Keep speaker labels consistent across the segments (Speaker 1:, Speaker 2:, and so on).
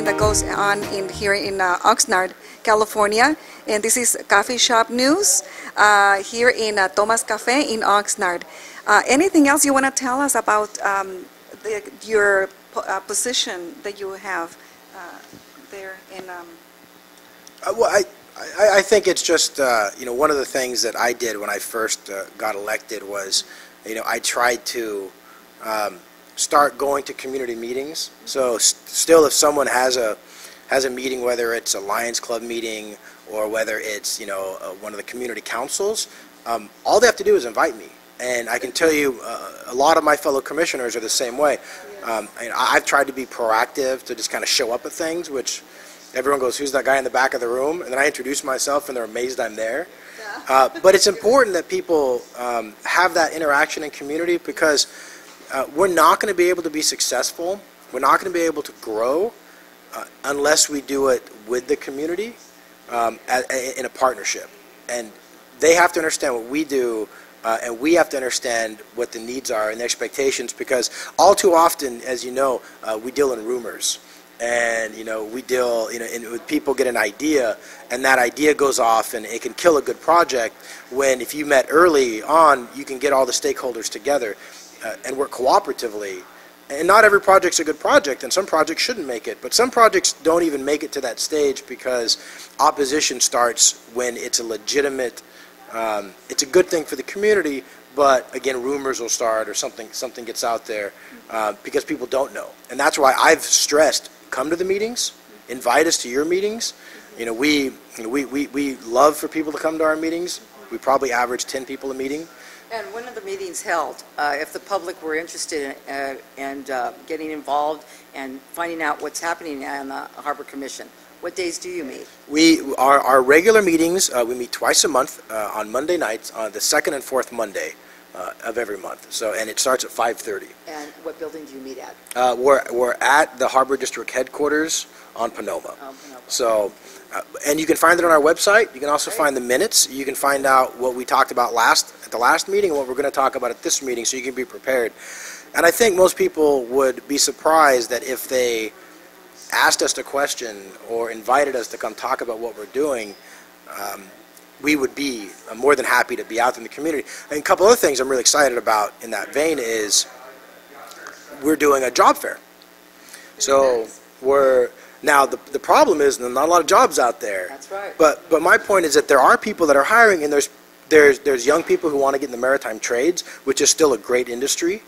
Speaker 1: everything that goes on here in Oxnard, California. And this is Coffee Shop News here in Thomas Cafe in Oxnard. Anything else you want to tell us about your position that you have there in?
Speaker 2: Well, I think it's just one of the things that I did when I first got elected was I tried to start going to community meetings. So still, if someone has a meeting, whether it's a Lions Club meeting or whether it's one of the community councils, all they have to do is invite me. And I can tell you, a lot of my fellow commissioners are the same way. I've tried to be proactive, to just kind of show up at things, which everyone goes, "Who's that guy in the back of the room?" And then I introduce myself, and they're amazed I'm there. Yeah. But it's important that people have that interaction in community, because we're not going to be able to be successful, we're not going to be able to grow unless we do it with the community in a partnership. And they have to understand what we do, and we have to understand what the needs are and the expectations, because all too often, as you know, we deal in rumors. And we deal with people get an idea, and that idea goes off and it can kill a good project, when if you met early on, you can get all the stakeholders together and work cooperatively. And not every project's a good project, and some projects shouldn't make it, but some projects don't even make it to that stage because opposition starts when it's a legitimate, it's a good thing for the community, but again, rumors will start or something gets out there because people don't know. And that's why I've stressed, come to the meetings, invite us to your meetings. We love for people to come to our meetings. We probably average 10 people a meeting.
Speaker 3: And when are the meetings held? If the public were interested in getting involved and finding out what's happening on the Harbor Commission, what days do you meet?
Speaker 2: Our regular meetings, we meet twice a month on Monday nights, on the second and fourth Monday of every month. And it starts at 5:30.
Speaker 3: And what building do you meet at?
Speaker 2: We're at the Harbor District headquarters on Panoma. So, and you can find it on our website. You can also find the minutes. You can find out what we talked about at the last meeting and what we're going to talk about at this meeting, so you can be prepared. And I think most people would be surprised that if they asked us a question or invited us to come talk about what we're doing, we would be more than happy to be out in the community. And a couple other things I'm really excited about in that vein is we're doing a job fair. So now the problem is there's not a lot of jobs out there.
Speaker 3: That's right.
Speaker 2: But my point is that there are people that are hiring, and there's young people who want to get in the maritime trades, which is still a great industry.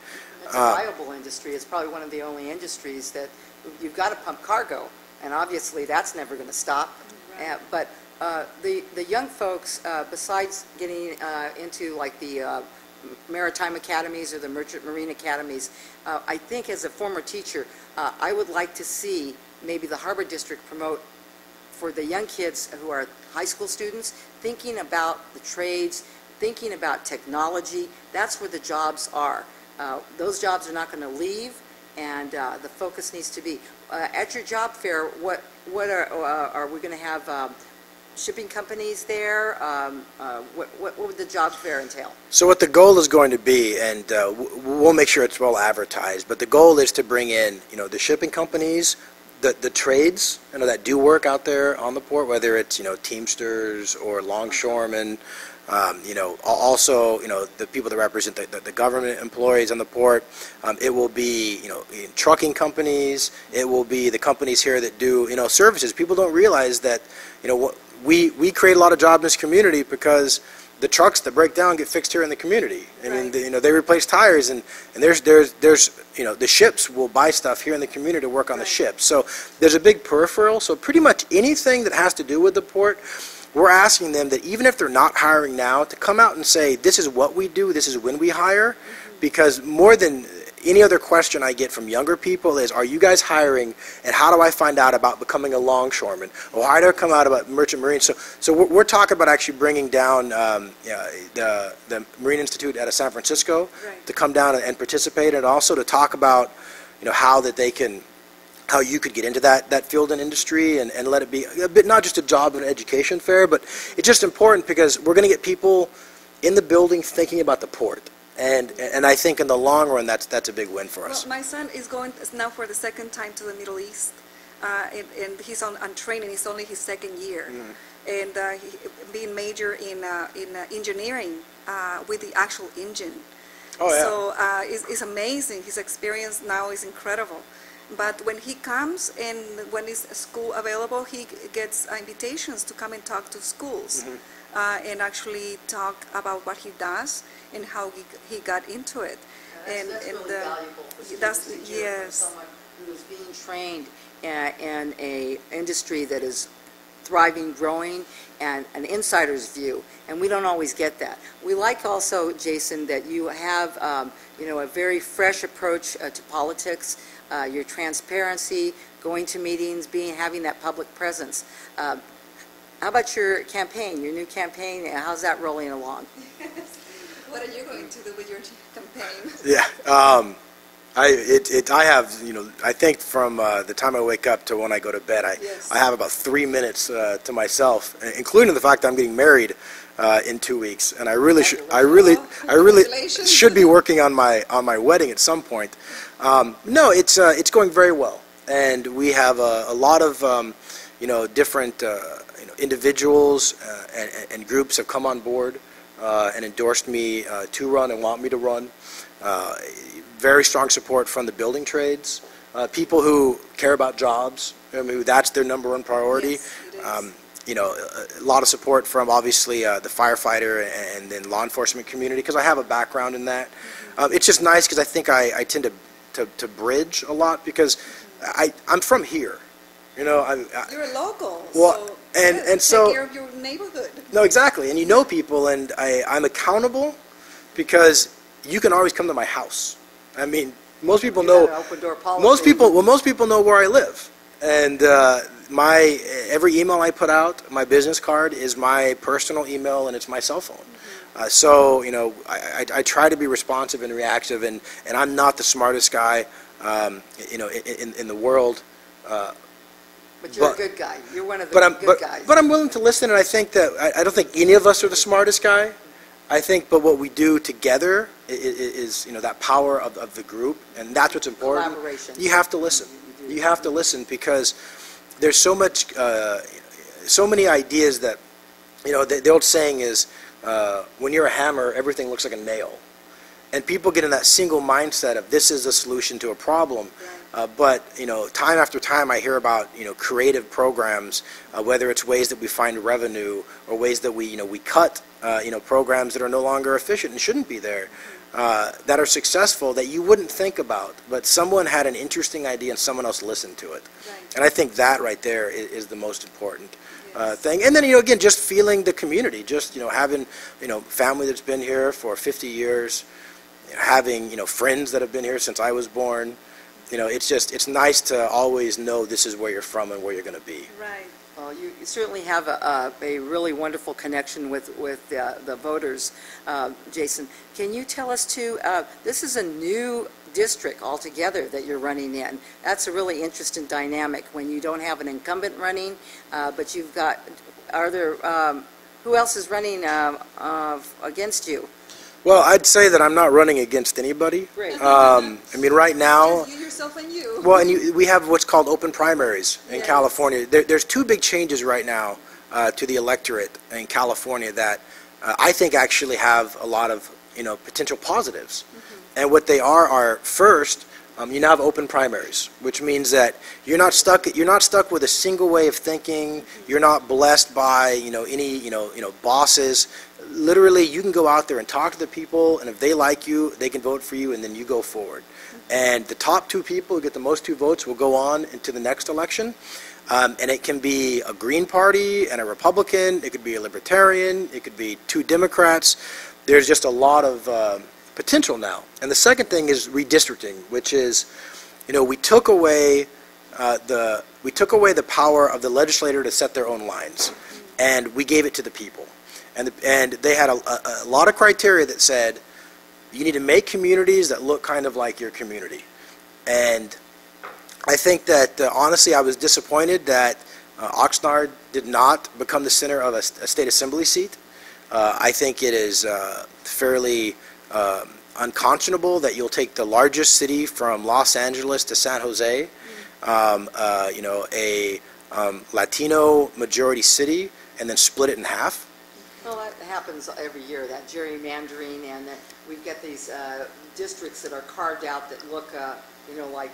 Speaker 3: It's a viable industry. It's probably one of the only industries that you've got to pump cargo, and obviously that's never going to stop. Right. But the young folks, besides getting into like the maritime academies or the merchant marine academies, I think as a former teacher, I would like to see maybe the Harbor District promote for the young kids who are high school students, thinking about the trades, thinking about technology. That's where the jobs are. Those jobs are not going to leave, and the focus needs to be. At your job fair, what are we going to have? Shipping companies there? What would the job fair entail?
Speaker 2: So what the goal is going to be, and we'll make sure it's well advertised, but the goal is to bring in the shipping companies, the trades that do work out there on the port, whether it's Teamsters or longshoremen, also the people that represent the government employees on the port. It will be trucking companies. It will be the companies here that do services. People don't realize that we create a lot of jobs in this community because the trucks that break down get fixed here in the community. I mean, they replace tires, and there's the ships will buy stuff here in the community to work on the ships. So there's a big peripheral. So pretty much anything that has to do with the port, we're asking them that even if they're not hiring now, to come out and say, this is what we do, this is when we hire, because more than any other question I get from younger people is, are you guys hiring, and how do I find out about becoming a longshoreman, or how do I come out about merchant marine? So we're talking about actually bringing down the Marine Institute out of San Francisco to come down and participate, and also to talk about how you could get into that field and industry, and let it be a bit, not just a job and education fair, but it's just important because we're going to get people in the building thinking about the port. And I think in the long run, that's a big win for us.
Speaker 1: Well, my son is going now for the second time to the Middle East. and he's on training. It's only his second year, and being major in engineering with the actual engine.
Speaker 2: Oh, yeah.
Speaker 1: So it's amazing. His experience now is incredible. But when he comes and when is school available, he gets invitations to come and talk to schools and actually talk about what he does and how he got into it.
Speaker 3: That's really valuable for students to hear from someone who is being trained in a industry that is thriving, growing, and an insider's view, and we don't always get that. We like also, Jason, that you have a very fresh approach to politics, your transparency, going to meetings, having that public presence. How about your campaign, your new campaign? How's that rolling along?
Speaker 1: What are you going to do with your campaign?
Speaker 2: Yeah, I have, I think from the time I wake up to when I go to bed, I have about 3 minutes to myself, including the fact that I'm getting married in 2 weeks, and I really should be working on my wedding at some point. No, it's going very well, and we have a lot of different individuals and groups have come on board and endorsed me to run and want me to run. Very strong support from the building trades, people who care about jobs. I mean, that's their number one priority.
Speaker 1: Yes, it is.
Speaker 2: A lot of support from obviously the firefighter and then law enforcement community, because I have a background in that. It's just nice because I think I tend to bridge a lot because I'm from here.
Speaker 1: You're a local.
Speaker 2: Well, and so
Speaker 1: take care of your neighborhood.
Speaker 2: No, exactly, and you know people, and I'm accountable because you can always come to my house. I mean, most people know.
Speaker 3: Open door policy.
Speaker 2: Most people know where I live, and every email I put out, my business card is my personal email, and it's my cell phone. So I try to be responsive and reactive, and I'm not the smartest guy, in the world.
Speaker 3: But you're a good guy. You're one of the good guys.
Speaker 2: But I'm willing to listen, and I think that I don't think any of us are the smartest guy. I think, but what we do together is that power of the group, and that's what's important.
Speaker 3: Collaboration.
Speaker 2: You have to listen. You have to listen because there's so many ideas that, the old saying is, when you're a hammer, everything looks like a nail. And people get in that single mindset of this is a solution to a problem. But time after time I hear about creative programs, whether it's ways that we find revenue or ways that we cut programs that are no longer efficient and shouldn't be there, that are successful that you wouldn't think about, but someone had an interesting idea and someone else listened to it.
Speaker 1: Right.
Speaker 2: And I think that right there is the most important thing. And then again, just feeling the community, just having family that's been here for 50 years, having friends that have been here since I was born. It's nice to always know this is where you're from and where you're going to be.
Speaker 1: Right.
Speaker 3: Well, you certainly have a really wonderful connection with the voters, Jason. Can you tell us too, this is a new district altogether that you're running in. That's a really interesting dynamic when you don't have an incumbent running, but you've got, who else is running against you?
Speaker 2: Well, I'd say that I'm not running against anybody.
Speaker 3: Great.
Speaker 2: I mean, right now.
Speaker 1: Just you, yourself, and you.
Speaker 2: Well, and we have what's called open primaries in California. There's two big changes right now to the electorate in California that I think actually have a lot of potential positives. And what they are first, you now have open primaries, which means that you're not stuck with a single way of thinking. You're not blessed by any bosses. Literally, you can go out there and talk to the people, and if they like you, they can vote for you, and then you go forward. And the top two people who get the most two votes will go on into the next election. And it can be a Green Party and a Republican. It could be a Libertarian. It could be two Democrats. There's just a lot of potential now. And the second thing is redistricting, which is, we took away the power of the legislator to set their own lines, and we gave it to the people. And they had a lot of criteria that said you need to make communities that look kind of like your community. And I think that honestly I was disappointed that Oxnard did not become the center of a state assembly seat. I think it is fairly unconscionable that you'll take the largest city from Los Angeles to San Jose, you know, a Latino majority city, and then split it in half.
Speaker 3: Well, that happens every year, that gerrymandering, and that we've got these districts that are carved out that look, you know, like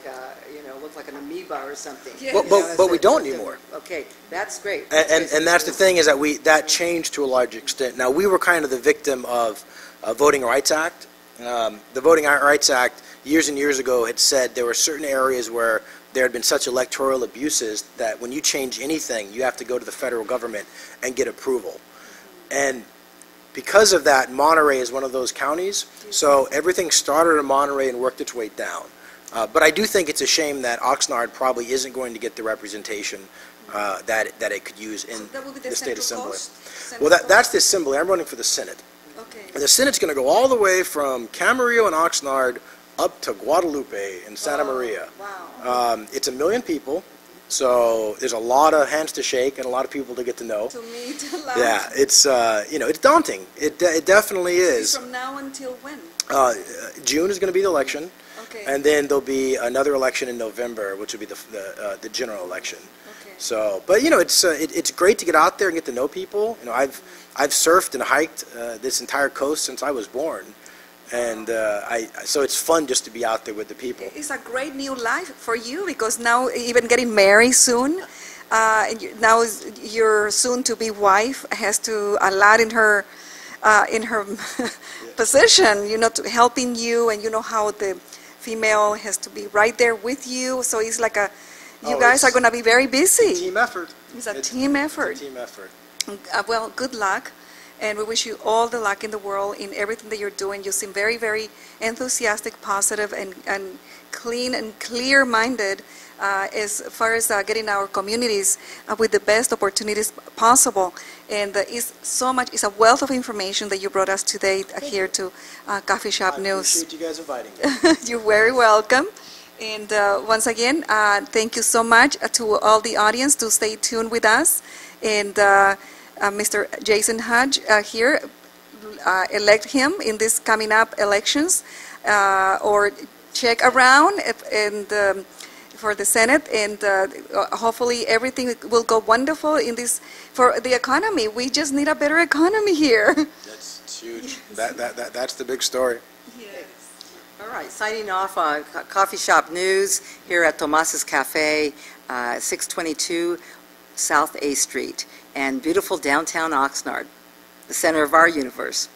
Speaker 3: look like an amoeba or something.
Speaker 1: Yeah.
Speaker 2: But we don't anymore.
Speaker 3: Okay, that's great.
Speaker 2: And that's the thing, is that that changed to a large extent. Now, we were kind of the victim of Voting Rights Act. The Voting Rights Act years and years ago had said there were certain areas where there had been such electoral abuses that when you change anything, you have to go to the federal government and get approval. And because of that, Monterey is one of those counties, so everything started in Monterey and worked its way down. But I do think it's a shame that Oxnard probably isn't going to get the representation that it could use in the state assembly. Well, that's the assembly. I'm running for the Senate.
Speaker 1: Okay.
Speaker 2: And the Senate's going to go all the way from Camarillo and Oxnard up to Guadalupe and Santa Maria.
Speaker 1: Wow.
Speaker 2: It's 1 million people, so there's a lot of hands to shake and a lot of people to get to know.
Speaker 1: To meet a lot.
Speaker 2: Yeah, it's you know, it's daunting. It definitely is.
Speaker 1: From now until when?
Speaker 2: June is going to be the election,
Speaker 1: Okay.
Speaker 2: and then there'll be another election in November, which will be the general election.
Speaker 1: Okay.
Speaker 2: So, but you know, it's great to get out there and get to know people. You know, I've surfed and hiked this entire coast since I was born, and so it's fun just to be out there with the people.
Speaker 1: It's a great new life for you, because now even getting married soon, now your soon-to-be wife has to a lot in her position, you know, to helping you, and you know how the female has to be right there with you. So it's like you guys are going to be very busy.
Speaker 2: Team effort.
Speaker 1: It's a team effort.
Speaker 2: It's a team effort.
Speaker 1: Well, good luck, and we wish you all the luck in the world in everything that you're doing. You seem very, very enthusiastic, positive, and clean and clear-minded as far as getting our communities with the best opportunities possible. And it's a wealth of information that you brought us today here to Coffee Shop News.
Speaker 2: I appreciate you guys inviting me.
Speaker 1: You're very welcome. And once again, thank you so much to all the audience to stay tuned with us. And Mr. Jason Hodge here, elect him in this coming up elections, or check around and for the Senate, and hopefully everything will go wonderful in this for the economy. We just need a better economy here.
Speaker 2: That's huge. That's the big story.
Speaker 1: Yes.
Speaker 3: All right, signing off on Coffee Shop News here at Tomas's Cafe, 622 South A Street, and beautiful downtown Oxnard, the center of our universe.